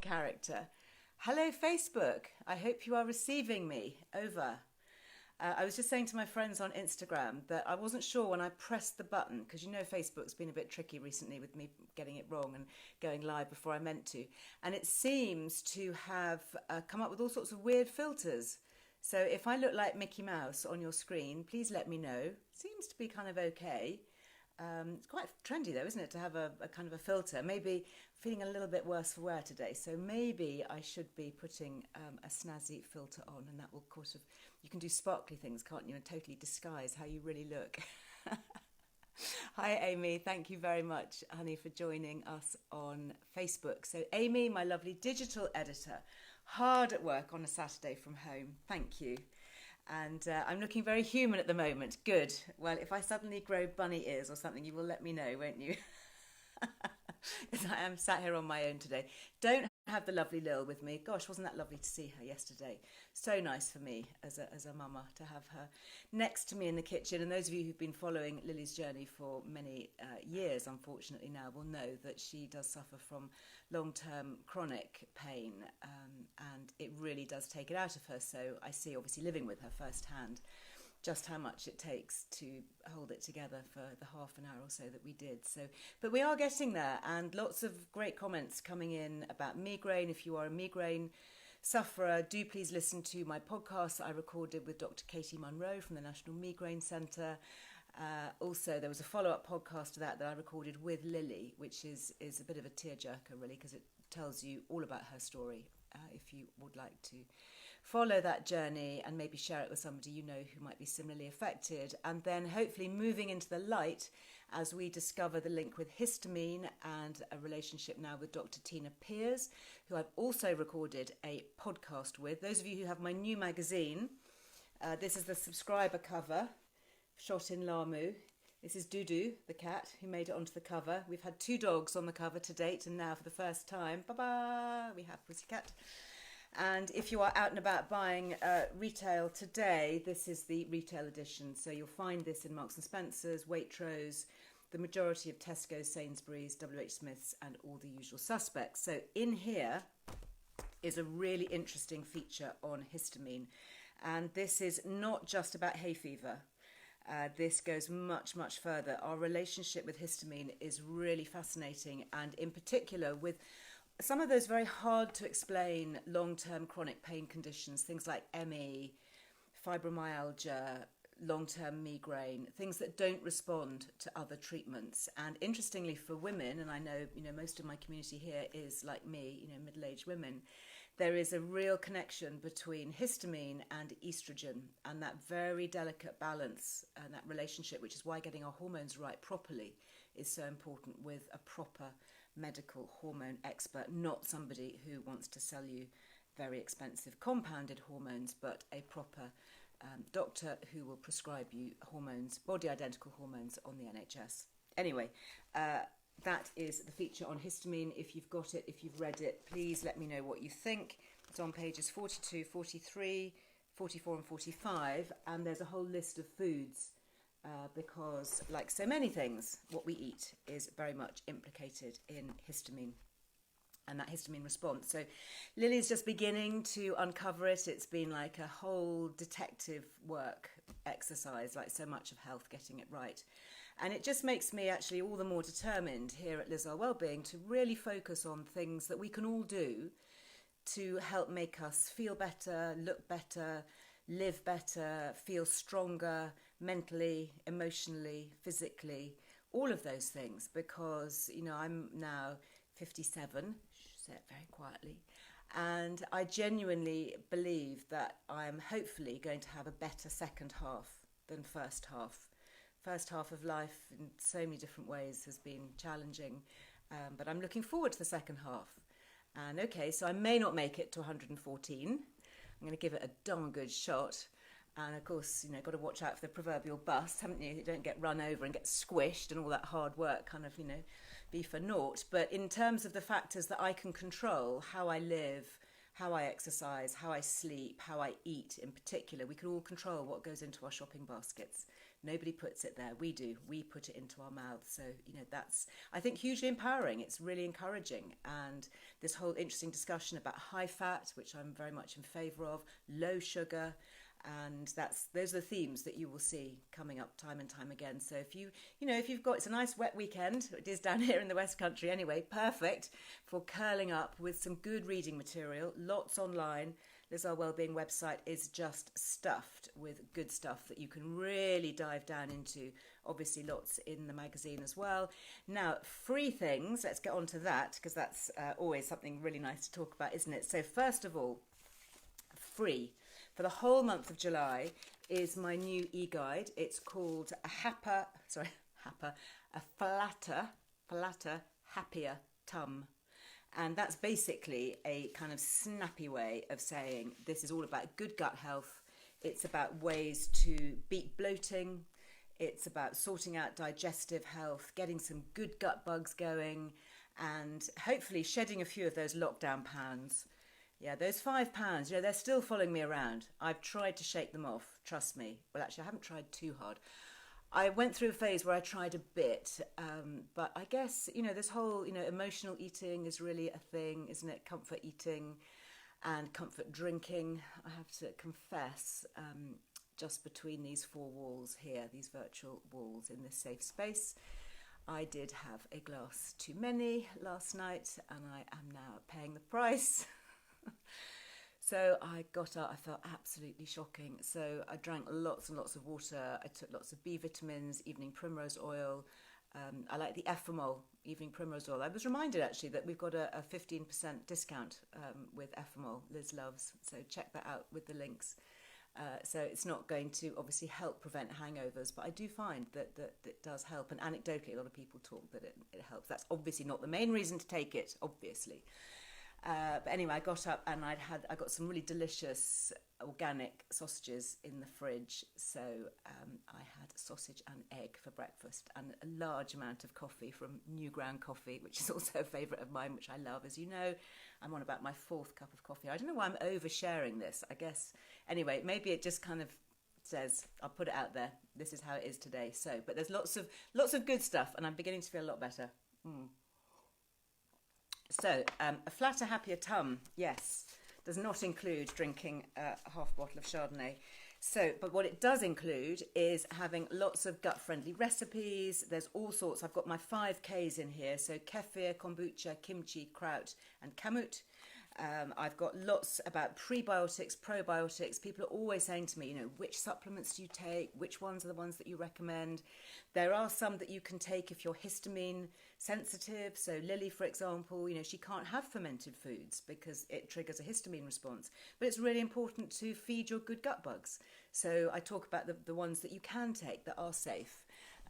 character. Hello, Facebook. I hope you are receiving me. Over. I was just saying to my friends on Instagram that I wasn't sure when I pressed the button, because you know Facebook's been a bit tricky recently with me getting it wrong and going live before I meant to. And it seems to have come up with all sorts of weird filters. So if I look like Mickey Mouse on your screen, please let me know. Seems to be kind of okay. It's quite trendy though, isn't it, to have a kind of a filter. Maybe feeling a little bit worse for wear today, so maybe I should be putting a snazzy filter on, and that will you can do sparkly things, can't you, and totally disguise how you really look. Hi Amy, thank you very much, honey, for joining us on Facebook. So Amy, my lovely digital editor, hard at work on a Saturday from home, thank you. And I'm looking very human at the moment. Good. Well, if I suddenly grow bunny ears or something, you will let me know, won't you? Because I am sat here on my own today. Don't have the lovely Lil with me. Gosh, wasn't that lovely to see her yesterday? So nice for me as a mama to have her next to me in the kitchen. And those of you who've been following Lily's journey for many years, unfortunately now, will know that she does suffer from long-term chronic pain, and it really does take it out of her. So I see, obviously living with her firsthand, just how much it takes to hold it together for the half an hour or so that we did. So, but we are getting there, and lots of great comments coming in about migraine. If you are a migraine sufferer, do please listen to my podcast that I recorded with Dr. Katie Munro from the National Migraine Centre. Also, there was a follow-up podcast to that I recorded with Lily, which is a bit of a tearjerker, really, because it tells you all about her story. If you would like to follow that journey and maybe share it with somebody you know who might be similarly affected, and then hopefully moving into the light as we discover the link with histamine and a relationship now with Dr. Tina Pears, who I've also recorded a podcast with. Those of you who have my new magazine, this is the subscriber cover, shot in Lamu. This is Dudu, the cat, who made it onto the cover. We've had 2 dogs on the cover to date, and now for the first time, we have Pussycat. And if you are out and about buying retail today, this is the retail edition. So you'll find this in Marks and Spencer's, Waitrose, the majority of Tesco's, Sainsbury's, WH Smith's, and all the usual suspects. So in here is a really interesting feature on histamine. And this is not just about hay fever. This goes much, much further. Our relationship with histamine is really fascinating, and in particular with some of those very hard to explain long-term chronic pain conditions, things like ME, fibromyalgia, long-term migraine, things that don't respond to other treatments. And interestingly for women, and I know, most of my community here is like me, middle-aged women, there is a real connection between histamine and estrogen, and that very delicate balance and that relationship, which is why getting our hormones right properly is so important with a proper medical hormone expert, not somebody who wants to sell you very expensive compounded hormones, but a proper doctor who will prescribe you hormones, body identical hormones on the NHS. Anyway, that is the feature on histamine. If you've got it, if you've read it, please let me know what you think. It's on pages 42, 43, 44 and 45, and there's a whole list of foods because, like so many things, what we eat is very much implicated in histamine and that histamine response. So Lily's just beginning to uncover it. It's been like a whole detective work exercise, like so much of health, getting it right. And it just makes me actually all the more determined here at Liz Earle Wellbeing to really focus on things that we can all do to help make us feel better, look better, live better, feel stronger mentally, emotionally, physically, all of those things. Because, I'm now 57, say it very quietly, and I genuinely believe that I'm hopefully going to have a better second half than first half. First half of life in so many different ways has been challenging, but I'm looking forward to the second half. And okay, so I may not make it to 114. I'm going to give it a darn good shot. And of course, got to watch out for the proverbial bust, haven't you? You don't get run over and get squished and all that hard work kind of, be for naught. But in terms of the factors that I can control, how I live, how I exercise, how I sleep, how I eat in particular, we can all control what goes into our shopping baskets. Nobody puts it there. We do. We put it into our mouths. So, that's, I think, hugely empowering. It's really encouraging. And this whole interesting discussion about high fat, which I'm very much in favour of, low sugar, and those are the themes that you will see coming up time and time again. So if you've got, it's a nice wet weekend, it is down here in the West Country anyway, perfect for curling up with some good reading material, lots online. Liz Earle Wellbeing website is just stuffed with good stuff that you can really dive down into. Obviously lots in the magazine as well. Now, free things, let's get on to that, because that's always something really nice to talk about, isn't it? So first of all, free for the whole month of July is my new e-guide. It's called a flatter, happier tum. And that's basically a kind of snappy way of saying this is all about good gut health. It's about ways to beat bloating. It's about sorting out digestive health, getting some good gut bugs going, and hopefully shedding a few of those lockdown pounds. Yeah, those 5 pounds, they're still following me around. I've tried to shake them off, trust me. Well, actually, I haven't tried too hard. I went through a phase where I tried a bit, but I guess, this whole, emotional eating is really a thing, isn't it? Comfort eating and comfort drinking. I have to confess, just between these 4 walls here, these virtual walls in this safe space, I did have a glass too many last night, and I am now paying the price. So I got up, I felt absolutely shocking. So I drank lots and lots of water. I took lots of B vitamins, evening primrose oil. I like the Efamol, evening primrose oil. I was reminded actually that we've got a 15% discount with Efamol, Liz loves. So check that out with the links. So it's not going to obviously help prevent hangovers, but I do find that it does help. And anecdotally, a lot of people talk that it helps. That's obviously not the main reason to take it, obviously. But anyway, I got up and I got some really delicious organic sausages in the fridge. So I had sausage and egg for breakfast and a large amount of coffee from New Ground Coffee, which is also a favourite of mine, which I love. As you know, I'm on about my 4th cup of coffee. I don't know why I'm oversharing this. I guess, anyway, maybe it just kind of says, I'll put it out there. This is how it is today. So, but there's lots of good stuff and I'm beginning to feel a lot better. So, a flatter, happier tum, yes, does not include drinking a half bottle of Chardonnay. So, but what it does include is having lots of gut-friendly recipes. There's all sorts. I've got my 5 Ks in here. So kefir, kombucha, kimchi, kraut, and kamut. I've got lots about prebiotics, probiotics. People are always saying to me, which supplements do you take? Which ones are the ones that you recommend? There are some that you can take if you're histamine sensitive. So Lily, for example, she can't have fermented foods because it triggers a histamine response. But it's really important to feed your good gut bugs. So I talk about the ones that you can take that are safe.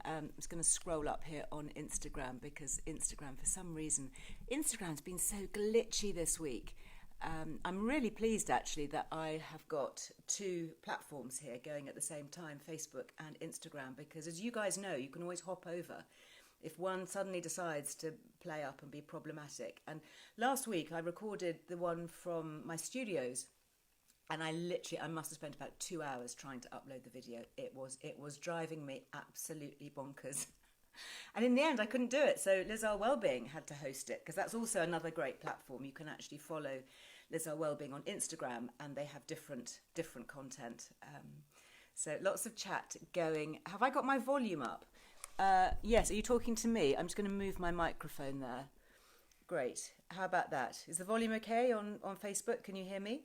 I'm just going to scroll up here on Instagram because Instagram, for some reason, Instagram's been so glitchy this week. I'm really pleased actually that I have got 2 platforms here going at the same time, Facebook and Instagram, because as you guys know, you can always hop over if one suddenly decides to play up and be problematic. And last week I recorded the one from my studios. And I must have spent about 2 hours trying to upload the video. It was driving me absolutely bonkers. And in the end, I couldn't do it. So Liz Earle Wellbeing had to host it, because that's also another great platform. You can actually follow Liz Earle Wellbeing on Instagram, and they have different content. So lots of chat going. Have I got my volume up? Yes, are you talking to me? I'm just going to move my microphone there. Great. How about that? Is the volume okay on Facebook? Can you hear me?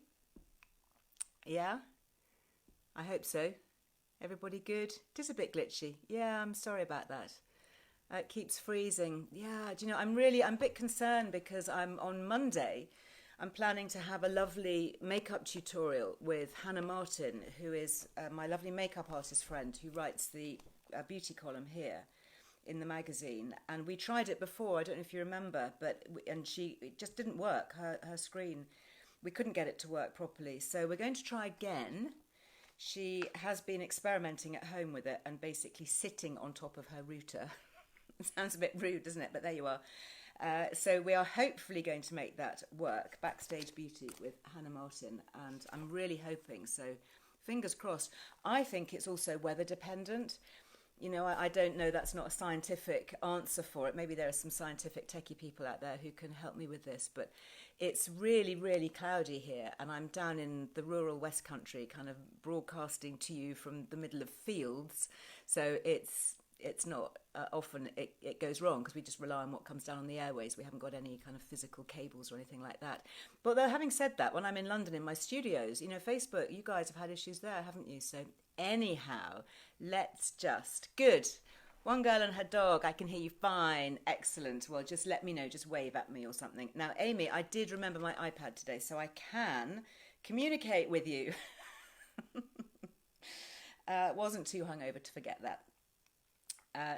Yeah, I hope so. Everybody good? It is a bit glitchy. Yeah, I'm sorry about that. It keeps freezing. Yeah, do you know, I'm a bit concerned because on Monday, I'm planning to have a lovely makeup tutorial with Hannah Martin, who is my lovely makeup artist friend who writes the beauty column here in the magazine. And we tried it before, I don't know if you remember, it just didn't work, her screen. We couldn't get it to work properly. So we're going to try again. She has been experimenting at home with it and basically sitting on top of her router. It sounds a bit rude, doesn't it? But there you are. So we are hopefully going to make that work. Backstage Beauty with Hannah Martin. And I'm really hoping. So fingers crossed. I think it's also weather dependent. You know, I don't know, that's not a scientific answer for it. Maybe there are some scientific techie people out there who can help me with this, but it's really, really cloudy here, and I'm down in the rural West Country, kind of broadcasting to you from the middle of fields, so it's not often it goes wrong because we just rely on what comes down on the airways. We haven't got any kind of physical cables or anything like that. But though, having said that, when I'm in London in my studios, you know, Facebook, you guys have had issues there, haven't you? So anyhow, let's just... Good. One girl and her dog, I can hear you fine. Excellent. Well, just let me know, just wave at me or something. Now, Amy, I did remember my iPad today, so I can communicate with you. Wasn't too hungover to forget that.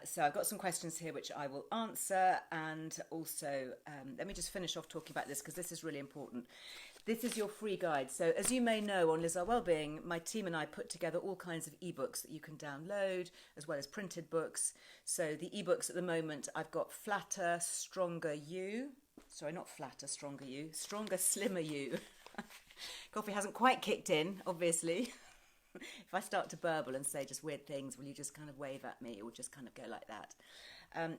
So I've got some questions here which I will answer, and also let me just finish off talking about this because this is really important. This is your free guide. So as you may know, on Liz Earle Wellbeing, my team and I put together all kinds of ebooks that you can download, as well as printed books. So the ebooks at the moment, I've got Flatter, Stronger You. Sorry, not Flatter, Stronger You. Stronger, Slimmer You. Coffee hasn't quite kicked in, obviously. If I start to burble and say just weird things, will you just kind of wave at me or just kind of go like that?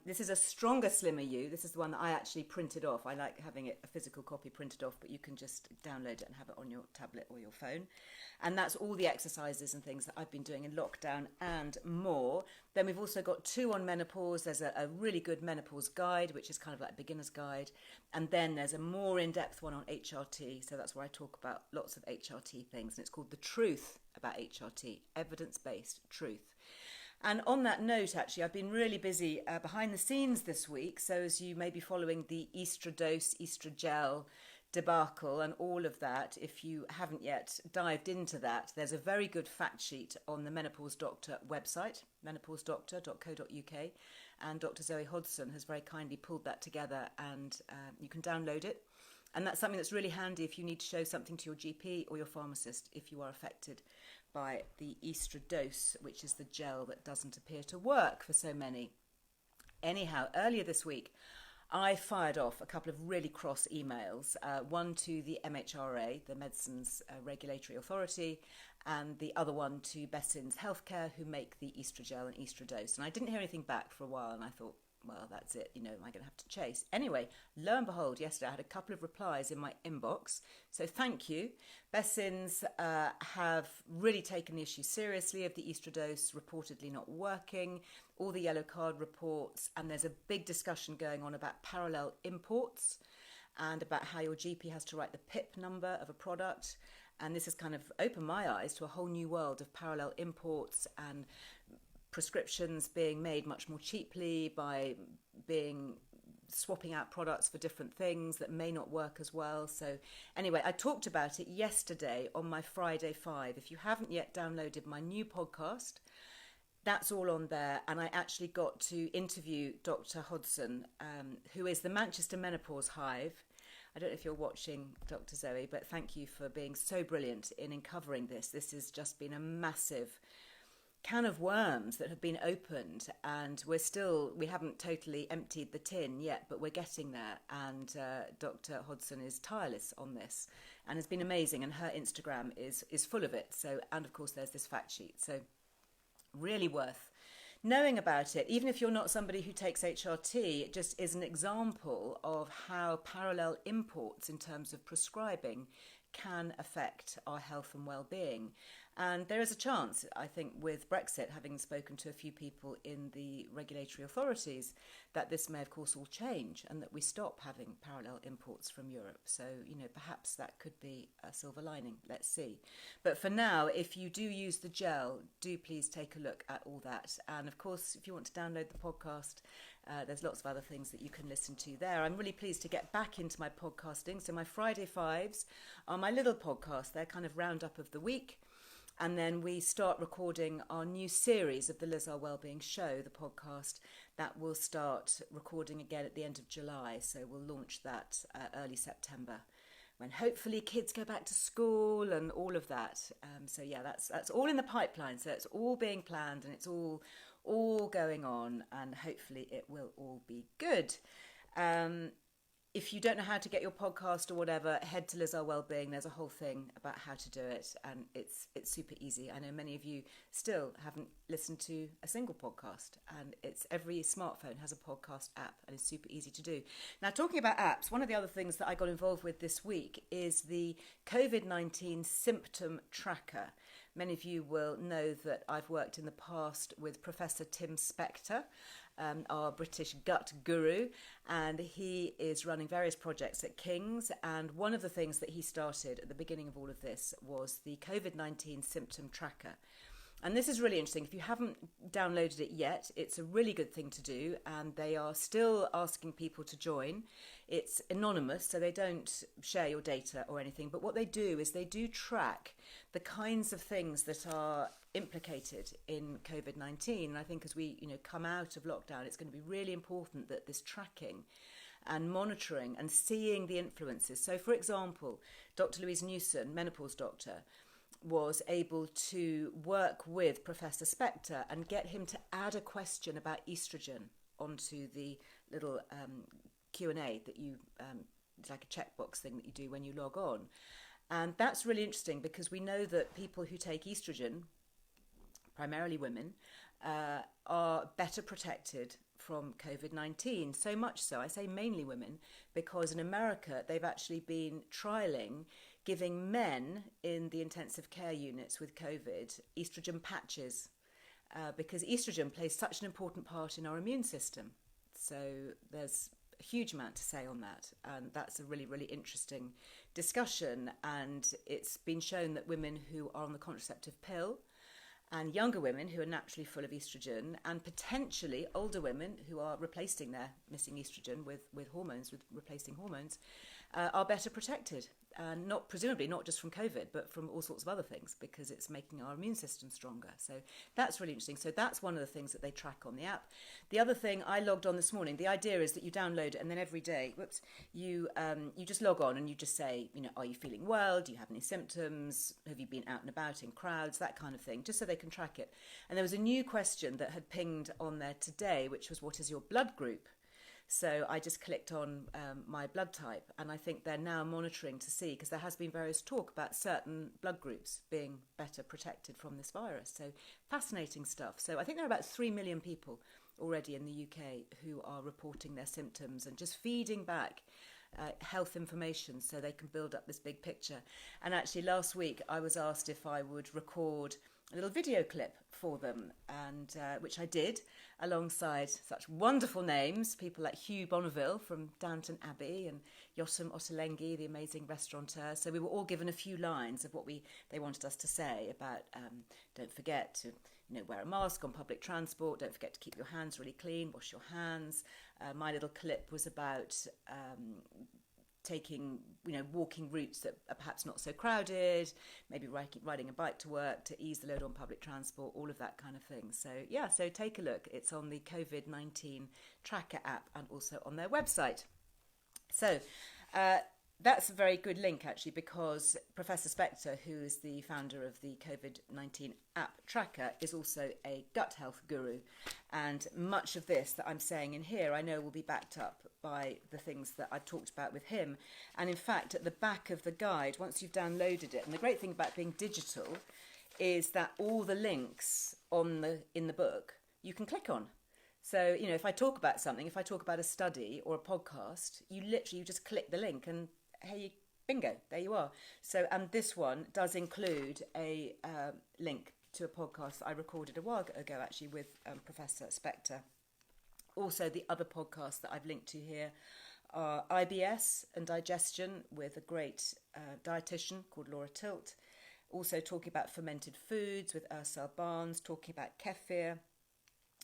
This is a Stronger, Slimmer You. This is the one that I actually printed off. I like having it, a physical copy printed off, but you can just download it and have it on your tablet or your phone. And that's all the exercises and things that I've been doing in lockdown and more. Then we've also got 2 on menopause. There's a really good menopause guide, which is kind of like a beginner's guide. And then there's a more in-depth one on HRT. So that's where I talk about lots of HRT things. And it's called The Truth About HRT, Evidence-Based Truth. And on that note, actually, I've been really busy behind the scenes this week. So as you may be following the Estradose, Estrogel debacle and all of that, if you haven't yet dived into that, there's a very good fact sheet on the Menopause Doctor website, menopausedoctor.co.uk, and Dr. Zoe Hodgson has very kindly pulled that together, and you can download it. And that's something that's really handy if you need to show something to your GP or your pharmacist if you are affected by the Estradose, which is the gel that doesn't appear to work for so many. Anyhow, earlier this week, I fired off a couple of really cross emails, one to the MHRA, the Medicines Regulatory Authority, and the other one to Bessins Healthcare, who make the Estrogel and Estradose. And I didn't hear anything back for a while, and I thought, well, that's it, you know, am I going to have to chase? Anyway, lo and behold, yesterday I had a couple of replies in my inbox, so thank you. Bessins have really taken the issue seriously of the Estradose reportedly not working, all the yellow card reports, and there's a big discussion going on about parallel imports and about how your GP has to write the PIP number of a product. And this has kind of opened my eyes to a whole new world of parallel imports and prescriptions being made much more cheaply by swapping out products for different things that may not work as well. So anyway, I talked about it yesterday on my Friday 5. If you haven't yet downloaded my new podcast, that's all on there. And I actually got to interview Dr. Hodgson, who is the Manchester Menopause Hive. I don't know if you're watching, Dr. Zoe, but thank you for being so brilliant in covering this. This has just been a massive can of worms that have been opened, and we haven't totally emptied the tin yet, but we're getting there. And Dr. Hodgson is tireless on this and has been amazing, and her Instagram is full of it. So, and of course there's this fact sheet, so really worth knowing about it. Even if you're not somebody who takes HRT, it just is an example of how parallel imports in terms of prescribing can affect our health and well-being. And there is a chance, I think, with Brexit, having spoken to a few people in the regulatory authorities, that this may, of course, all change and that we stop having parallel imports from Europe. So, you know, perhaps that could be a silver lining. Let's see. But for now, if you do use the gel, do please take a look at all that. And, of course, if you want to download the podcast, there's lots of other things that you can listen to there. I'm really pleased to get back into my podcasting. So my Friday 5s are my little podcast. They're kind of roundup of the week. And then we start recording our new series of the Liz Earle Wellbeing Show, the podcast, that will start recording again at the end of July. So we'll launch that early September, when hopefully kids go back to school and all of that. So yeah, that's all in the pipeline. So it's all being planned and it's all going on, and hopefully it will all be good. if you don't know how to get your podcast or whatever, head to Liz Earle Wellbeing. There's a whole thing about how to do it, and it's super easy. I know many of you still haven't listened to a single podcast, and it's every smartphone has a podcast app, and it's super easy to do. Now, talking about apps, one of the other things that I got involved with this week is the COVID-19 symptom tracker. Many of you will know that I've worked in the past with Professor Tim Spector, our British gut guru, and he is running various projects at King's, and one of the things that he started at the beginning of all of this was the COVID-19 symptom tracker. And this is really interesting. If you haven't downloaded it yet, it's a really good thing to do, and they are still asking people to join. It's anonymous, so they don't share your data or anything, but what they do is they do track the kinds of things that are implicated in COVID-19. And I think as we come out of lockdown, it's going to be really important that this tracking and monitoring and seeing the influences. So, for example, Dr. Louise Newson, menopause doctor, was able to work with Professor Spector and get him to add a question about estrogen onto the little Q&A that you, it's like a checkbox thing that you do when you log on. And that's really interesting because we know that people who take estrogen, primarily women, are better protected from COVID-19. So much so, I say mainly women, because in America they've actually been trialling giving men in the intensive care units with COVID estrogen patches because estrogen plays such an important part in our immune system. So there's a huge amount to say on that, and that's a really, really interesting discussion. And it's been shown that women who are on the contraceptive pill and younger women who are naturally full of estrogen, and potentially older women who are replacing their missing estrogen with hormones, with replacing hormones, are better protected. And presumably not just from COVID, but from all sorts of other things, because it's making our immune system stronger. So that's really interesting. So that's one of the things that they track on the app. The other thing, I logged on this morning. The idea is that you download it, and then every day, you just log on and you just say, are you feeling well? Do you have any symptoms? Have you been out and about in crowds? That kind of thing, just so they can track it. And there was a new question that had pinged on there today, which was, what is your blood group? So I just clicked on my blood type, and I think they're now monitoring to see, because there has been various talk about certain blood groups being better protected from this virus. So fascinating stuff. So I think there are about 3 million people already in the UK who are reporting their symptoms and just feeding back health information so they can build up this big picture. And actually last week I was asked if I would record a little video clip for them, and which I did alongside such wonderful names, people like Hugh Bonneville from Downton Abbey and Yotam Ottolenghi, the amazing restaurateur. So we were all given a few lines of what they wanted us to say about don't forget to wear a mask on public transport, don't forget to keep your hands really clean, wash your hands. My little clip was about taking, walking routes that are perhaps not so crowded, maybe riding a bike to work to ease the load on public transport, all of that kind of thing. So yeah, so take a look. It's on the COVID-19 tracker app and also on their website. So that's a very good link, actually, because Professor Spector, who is the founder of the COVID-19 app tracker, is also a gut health guru. And much of this that I'm saying in here, I know will be backed up by the things that I've talked about with him. And in fact, at the back of the guide, once you've downloaded it, and the great thing about being digital is that all the links in the book you can click on. So, if I talk about something, if I talk about a study or a podcast, you just click the link and hey, bingo, there you are. So, and this one does include a link to a podcast that I recorded a while ago, actually, with Professor Spector. Also, the other podcasts that I've linked to here are IBS and digestion with a great dietitian called Laura Tilt. Also talking about fermented foods with Ursel Barnes, talking about kefir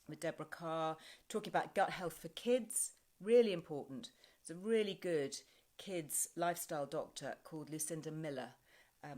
with Deborah Carr, talking about gut health for kids, really important. It's a really good kids lifestyle doctor called Lucinda Miller.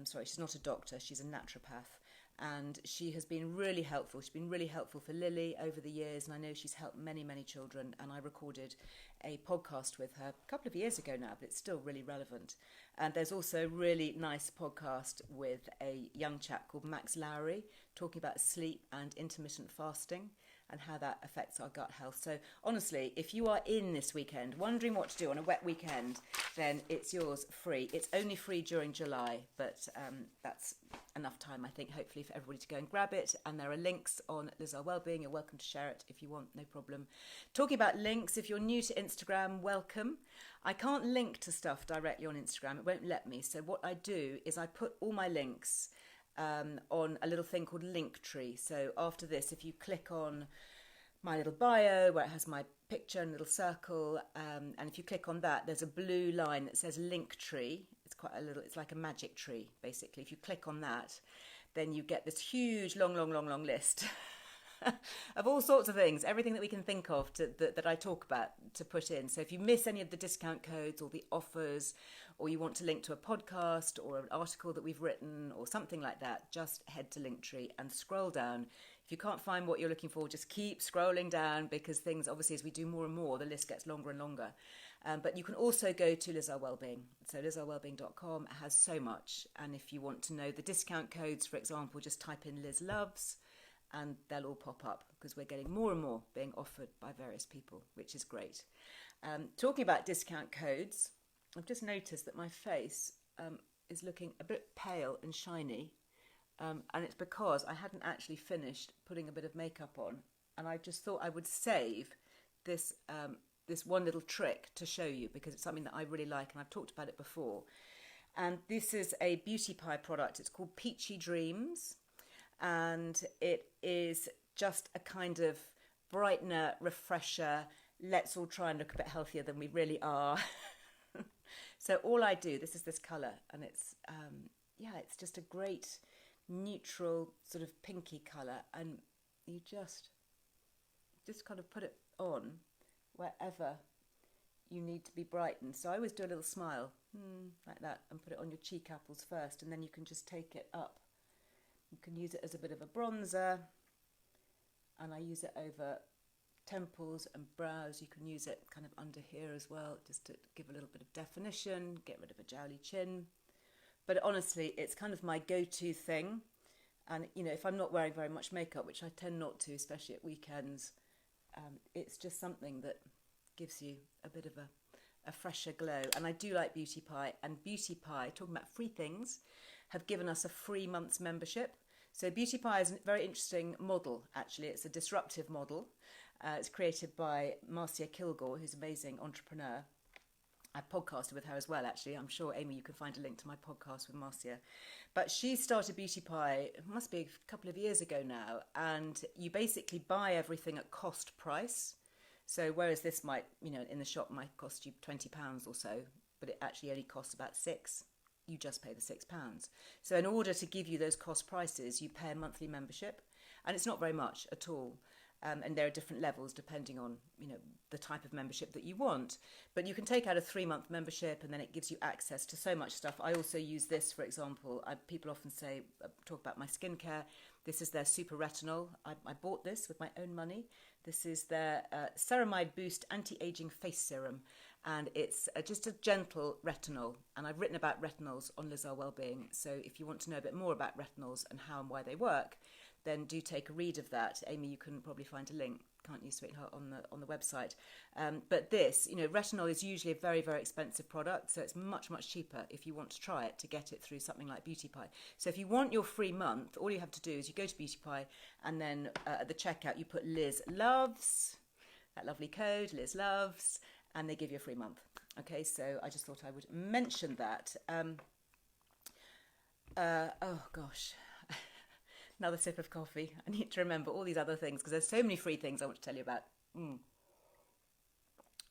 She's not a doctor, she's a naturopath. And she has been really helpful. She's been really helpful for Lily over the years, and I know she's helped many, many children. And I recorded a podcast with her a couple of years ago now, but it's still really relevant. And there's also a really nice podcast with a young chap called Max Lowry, talking about sleep and intermittent fasting. and how that affects our gut health. So honestly, if you are in this weekend wondering what to do on a wet weekend, then it's yours free. It's only free during July, but that's enough time, I think, hopefully for everybody to go and grab it. And there are links on Liz Earle Wellbeing. You're welcome to share it if you want, no problem. Talking about links, if you're new to Instagram, welcome. I can't link to stuff directly on Instagram. It won't let me. So what I do is I put all my links on a little thing called Linktree. So after this, if you click on my little bio where it has my picture and a little circle, and if you click on that, there's a blue line that says Linktree. It's like a magic tree, basically. If you click on that, then you get this huge, long list of all sorts of things, everything that we can think of that I talk about to put in. So if you miss any of the discount codes or the offers, or you want to link to a podcast or an article that we've written or something like that, just head to Linktree and scroll down. If you can't find what you're looking for, just keep scrolling down, because things, obviously, as we do more and more, the list gets longer and longer. But you can also go to Liz Earle Wellbeing. So lizearlewellbeing.com has so much. And if you want to know the discount codes, for example, just type in Liz Loves and they'll all pop up, because we're getting more and more being offered by various people, which is great. Talking about discount codes, I've just noticed that my face is looking a bit pale and shiny. And it's because I hadn't actually finished putting a bit of makeup on. And I just thought I would save this one little trick to show you, because it's something that I really like and I've talked about it before. And this is a Beauty Pie product. It's called Peachy Dreams, and it is just a kind of brightener, refresher. Let's all try and look a bit healthier than we really are. So all I do, this is this colour, and it's it's just a great neutral sort of pinky colour, and you just kind of put it on wherever you need to be brightened. So I always do a little smile like that and put it on your cheek apples first, and then you can just take it up. You can use it as a bit of a bronzer, and I use it over temples and brows. You can use it kind of under here as well, just to give a little bit of definition, get rid of a jowly chin. But honestly, it's kind of my go-to thing. And, you know, if I'm not wearing very much makeup, which I tend not to, especially at weekends, it's just something that gives you a bit of a fresher glow. And I do like Beauty Pie. And Beauty Pie, talking about free things, have given us a free month's membership. So Beauty Pie is a very interesting model, actually. It's a disruptive model. It's created by Marcia Kilgore, who's an amazing entrepreneur. I podcasted with her as well, actually. I'm sure, Amy, you can find a link to my podcast with Marcia. But she started Beauty Pie, it must be a couple of years ago now, and you basically buy everything at cost price. So whereas this might, you know, in the shop might cost you £20 or so, but it actually only costs about £6. You just pay the £6. So in order to give you those cost prices, you pay a monthly membership, and it's not very much at all. And there are different levels depending on, you know, the type of membership that you want. But you can take out a 3-month membership, and then it gives you access to so much stuff. I also use this, for example. People often say, talk about my skincare. This is their Super Retinol. I bought this with my own money. This is their Ceramide Boost Anti-Aging Face Serum. And it's just a gentle retinol. And I've written about retinols on Liz Earle Wellbeing. So if you want to know a bit more about retinols and how and why they work, then do take a read of that. Amy, you can probably find a link, can't you, sweetheart, on the website. But this, you know, retinol is usually a very, very expensive product, so it's much, much cheaper if you want to try it to get it through something like Beauty Pie. So if you want your free month, all you have to do is you go to Beauty Pie, and then at the checkout you put Liz Loves, that lovely code, Liz Loves, and they give you a free month. Okay, so I just thought I would mention that. Oh gosh. Another sip of coffee. I need to remember all these other things, because there's so many free things I want to tell you about.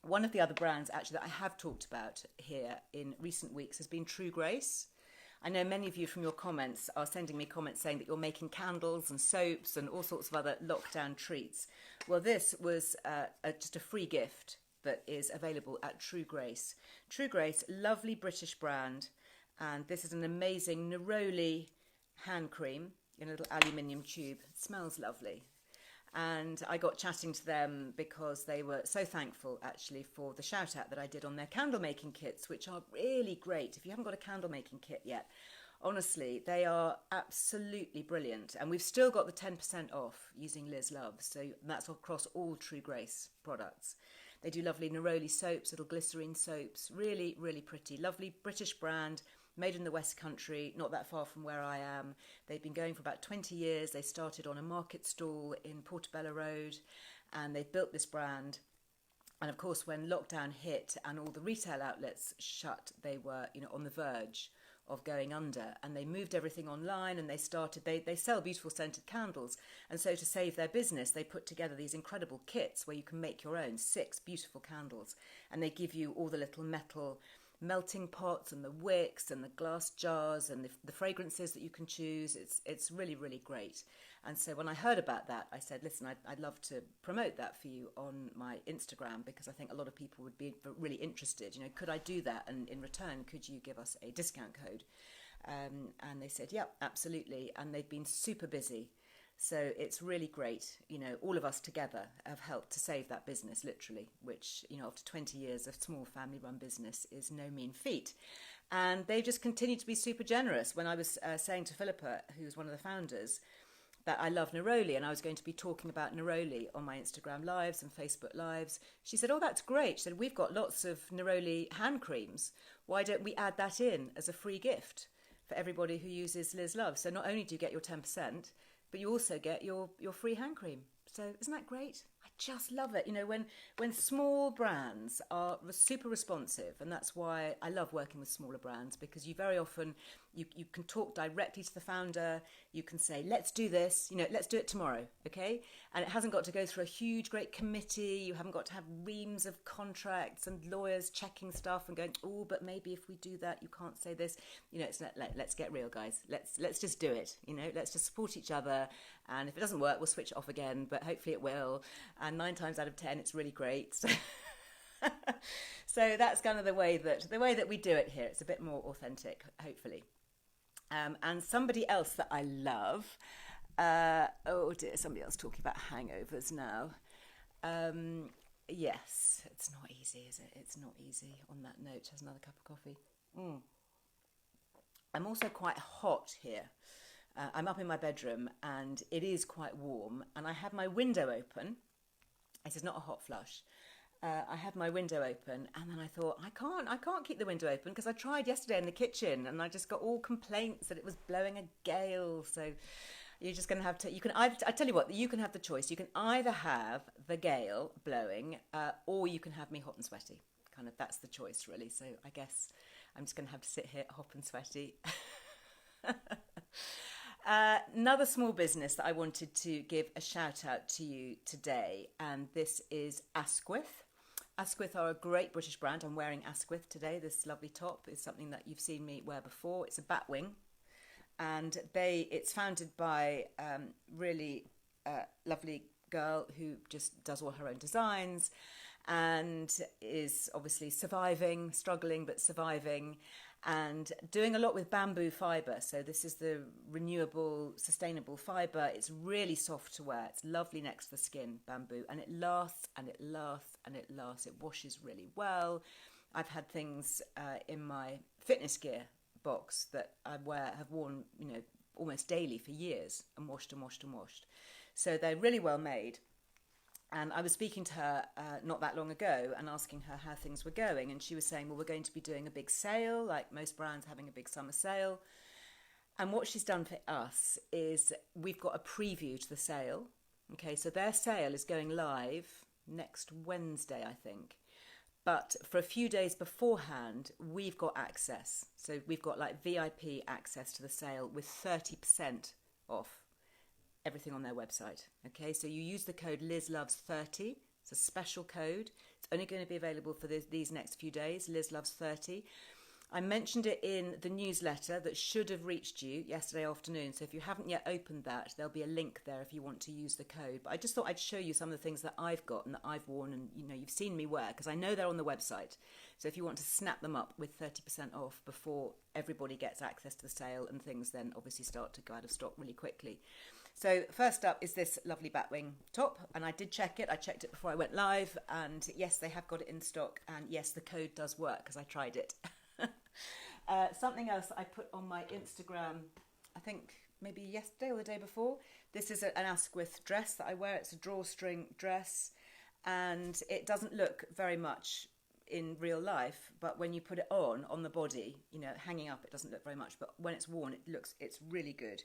One of the other brands, actually, that I have talked about here in recent weeks has been True Grace. I know many of you from your comments are sending me comments saying that you're making candles and soaps and all sorts of other lockdown treats. Well, this was just a free gift that is available at True Grace. True Grace, lovely British brand. And this is an amazing neroli hand cream in a little aluminium tube. It smells lovely. And I got chatting to them because they were so thankful, actually, for the shout out that I did on their candle making kits, which are really great. If you haven't got a candle making kit yet, Honestly, they are absolutely brilliant. And we've still got the 10% off using Liz Love. So that's across all True Grace products. They do lovely neroli soaps, little glycerine soaps. Really, really pretty. Lovely British brand, made in the West Country, not that far from where I am. They've been going for about 20 years. They started on a market stall in Portobello Road, and they've built this brand. And of course, when lockdown hit and all the retail outlets shut, they were, on the verge of going under, and they moved everything online, and they sell beautiful scented candles. And so to save their business, they put together these incredible kits where you can make your own 6 beautiful candles, and they give you all the little metal melting pots and the wicks and the glass jars and the fragrances that you can choose. It's really, really great. And so when I heard about that, I said, listen, I'd love to promote that for you on my Instagram, because I think a lot of people would be really interested. Could I do that? And in return, could you give us a discount code? And they said, yep, absolutely. And they've been super busy. So it's really great. All of us together have helped to save that business, literally, which, after 20 years of small family-run business is no mean feat. And they just continue to be super generous. When I was saying to Philippa, who's one of the founders, that I love neroli, and I was going to be talking about neroli on my Instagram lives and Facebook lives, she said, oh, that's great. She said, we've got lots of neroli hand creams. Why don't we add that in as a free gift for everybody who uses Liz Love? So not only do you get your 10%, but you also get your free hand cream. So isn't that great? I just love it. When small brands are super responsive, and that's why I love working with smaller brands, because you very often, you can talk directly to the founder. You can say, let's do this, let's do it tomorrow, okay? And it hasn't got to go through a huge, great committee. You haven't got to have reams of contracts and lawyers checking stuff and going, oh, but maybe if we do that, you can't say this. It's let's get real, guys. Let's just do it, let's just support each other. And if it doesn't work, we'll switch it off again, but hopefully it will. And 9 times out of 10, it's really great. So that's kind of the way that we do it here. It's a bit more authentic, hopefully. And somebody else that I love, oh dear, somebody else talking about hangovers now. Yes, it's not easy, is it? It's not easy. On that note, has another cup of coffee. I'm also quite hot here. I'm up in my bedroom and it is quite warm, and I have my window open. This is not a hot flush. I had my window open, and then I thought, I can't keep the window open, because I tried yesterday in the kitchen and I just got all complaints that it was blowing a gale. So you're just going to have to, I tell you what, you can have the choice. You can either have the gale blowing, or you can have me hot and sweaty. Kind of, that's the choice really. So I guess I'm just going to have to sit here hot and sweaty. Another small business that I wanted to give a shout out to you today, and this is Asquith. Asquith are a great British brand. I'm wearing Asquith today. This lovely top is something that you've seen me wear before. It's a batwing, and it's founded by really lovely girl who just does all her own designs and is obviously struggling but surviving, and doing a lot with bamboo fibre. So this is the renewable, sustainable fibre. It's really soft to wear. It's lovely next to the skin, bamboo, and it lasts and it lasts and it lasts. It washes really well. I've had things in my fitness gear box that have worn, almost daily for years, and washed and washed and washed. So they're really well made. And I was speaking to her not that long ago and asking her how things were going. And she was saying, well, we're going to be doing a big sale, like most brands having a big summer sale. And what she's done for us is we've got a preview to the sale. Okay, so their sale is going live next Wednesday, I think. But for a few days beforehand, we've got access. So we've got like VIP access to the sale with 30% off everything on their website. Okay, so you use the code LizLoves30. It's a special code. It's only going to be available for these next few days, LizLoves30. I mentioned it in the newsletter that should have reached you yesterday afternoon. So if you haven't yet opened that, there'll be a link there if you want to use the code. But I just thought I'd show you some of the things that I've got and that I've worn, and you've seen me wear, because I know they're on the website. So if you want to snap them up with 30% off before everybody gets access to the sale and things then obviously start to go out of stock really quickly. So first up is this lovely batwing top, and I did check it. I checked it before I went live, and yes, they have got it in stock, and yes, the code does work because I tried it. Something else that I put on my Instagram, I think maybe yesterday or the day before. This is an Asquith dress that I wear. It's a drawstring dress, and it doesn't look very much in real life, but when you put it on the body, you know, hanging up, it doesn't look very much, but when it's worn, it's really good.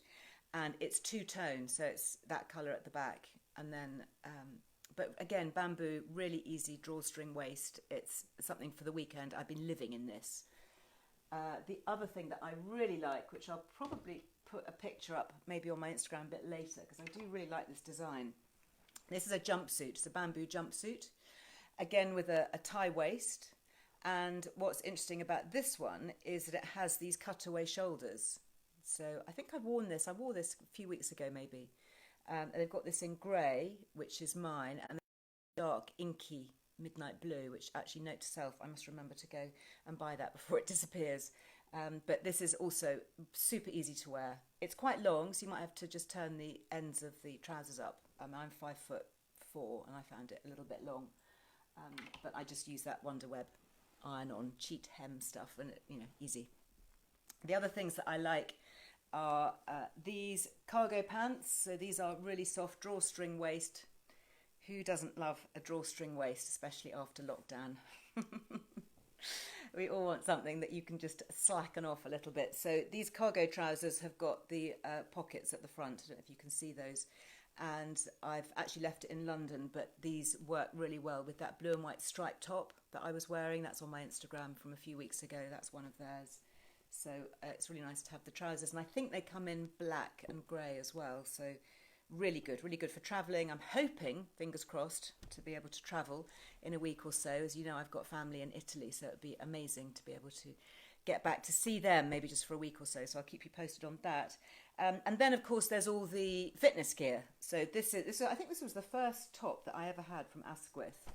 And it's two-tone, so it's that colour at the back, and then but again, bamboo, really easy drawstring waist. It's something for the weekend. I've been living in this. The other thing that I really like, which I'll probably put a picture up maybe on my Instagram a bit later, because I do really like this design. This is a jumpsuit. It's a bamboo jumpsuit, again with a tie waist. And what's interesting about this one is that it has these cutaway shoulders. So I think I've worn this. I wore this a few weeks ago maybe. And they've got this in grey, which is mine, and dark inky midnight blue, which actually, note to self, I must remember to go and buy that before it disappears. But this is also super easy to wear. It's quite long, so you might have to just turn the ends of the trousers up. I'm 5'4", and I found it a little bit long. But I just use that Wonderweb iron-on cheat hem stuff, and easy. The other things that I like are these cargo pants. So these are really soft drawstring waist. Who doesn't love a drawstring waist, especially after lockdown? We all want something that you can just slacken off a little bit. So these cargo trousers have got the pockets at the front. I don't know if you can see those. And I've actually left it in London, but these work really well with that blue and white striped top that I was wearing. That's on my Instagram from a few weeks ago. That's one of theirs. So it's really nice to have the trousers. And I think they come in black and grey as well. So really good for travelling. I'm hoping, fingers crossed, to be able to travel in a week or so. As you know, I've got family in Italy, so it'd be amazing to be able to get back to see them, maybe just for a week or so. So I'll keep you posted on that. And then, of course, there's all the fitness gear. So this is I think this was the first top that I ever had from Asquith.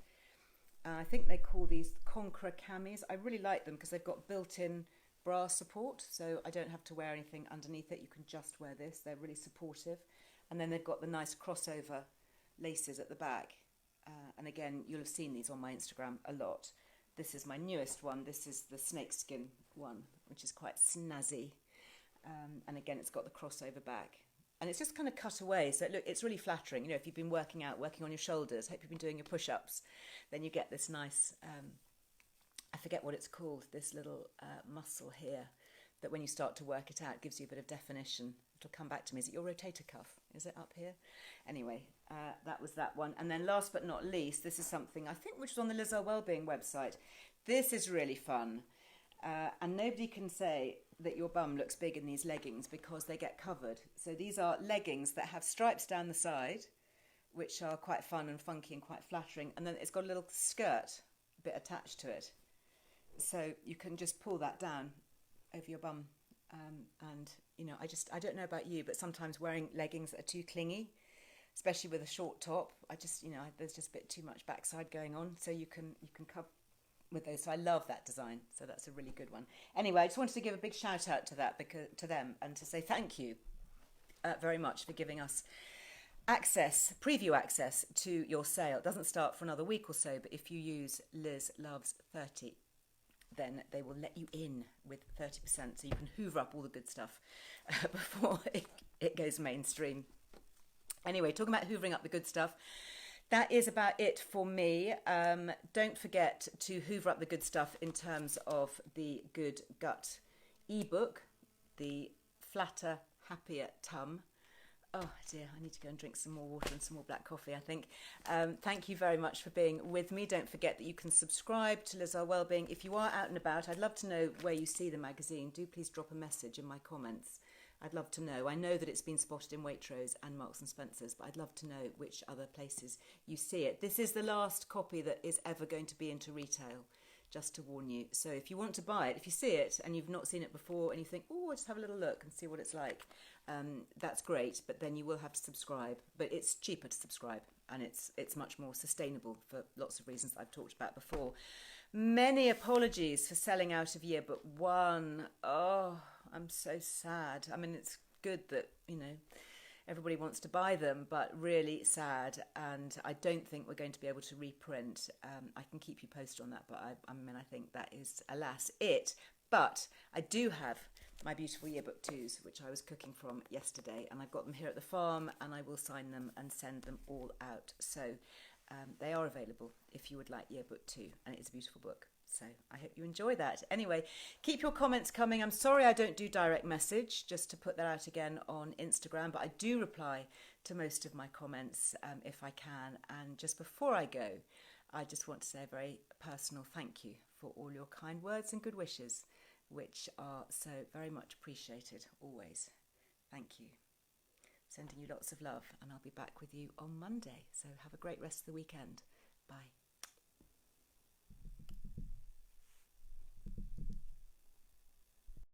I think they call these Conqueror camis. I really like them because they've got built-in bra support, so I don't have to wear anything underneath it. You can just wear this. They're really supportive. And then they've got the nice crossover laces at the back. And again, you'll have seen these on my Instagram a lot. This is my newest one. This is the snakeskin one, which is quite snazzy. And again, it's got the crossover back. And it's just kind of cut away. So look, it's really flattering. You know, if you've been working on your shoulders, hope you've been doing your push-ups, then you get this nice, I forget what it's called, this little muscle here, that when you start to work it out, gives you a bit of definition. It'll come back to me. Is it your rotator cuff? Is it up here? Anyway, that was that one. And then last but not least, this is something I think which was on the Liz Earle Wellbeing website. This is really fun. And nobody can say that your bum looks big in these leggings because they get covered. So these are leggings that have stripes down the side, which are quite fun and funky and quite flattering. And then it's got a little skirt bit attached to it. So you can just pull that down over your bum. And, I don't know about you, but sometimes wearing leggings that are too clingy, especially with a short top, there's just a bit too much backside going on. So you can cover with those. So I love that design. So that's a really good one. Anyway, I just wanted to give a big shout out to them and to say thank you very much for giving us preview access to your sale. It doesn't start for another week or so, but if you use Liz Loves 30, then they will let you in with 30%, so you can hoover up all the good stuff before it goes mainstream. Anyway, talking about hoovering up the good stuff, that is about it for me. Don't forget to hoover up the good stuff in terms of the Good Gut ebook, the Flatter, Happier Tum. Oh dear, I need to go and drink some more water and some more black coffee, I think. Thank you very much for being with me. Don't forget that you can subscribe to Liz Earle Wellbeing. If you are out and about, I'd love to know where you see the magazine. Do please drop a message in my comments. I'd love to know. I know that it's been spotted in Waitrose and Marks and Spencer's, but I'd love to know which other places you see it. This is the last copy that is ever going to be into retail, just to warn you. So if you want to buy it, if you see it and you've not seen it before and you think, oh, I'll just have a little look and see what it's like, that's great, but then you will have to subscribe. But it's cheaper to subscribe, and it's much more sustainable for lots of reasons I've talked about before. Many apologies for selling out of yearbook 1. Oh, I'm so sad. I mean, it's good that, everybody wants to buy them, but really sad. And I don't think we're going to be able to reprint. I can keep you posted on that, but I think that is, alas, it. But I do have my beautiful yearbook 2s, which I was cooking from yesterday, and I've got them here at the farm, and I will sign them and send them all out. So they are available if you would like yearbook 2, and it is a beautiful book. So I hope you enjoy that. Anyway, keep your comments coming. I'm sorry I don't do direct message, just to put that out again on Instagram, but I do reply to most of my comments if I can. And just before I go, I just want to say a very personal thank you for all your kind words and good wishes, which are so very much appreciated always. Thank you. Sending you lots of love, and I'll be back with you on Monday. So have a great rest of the weekend. Bye.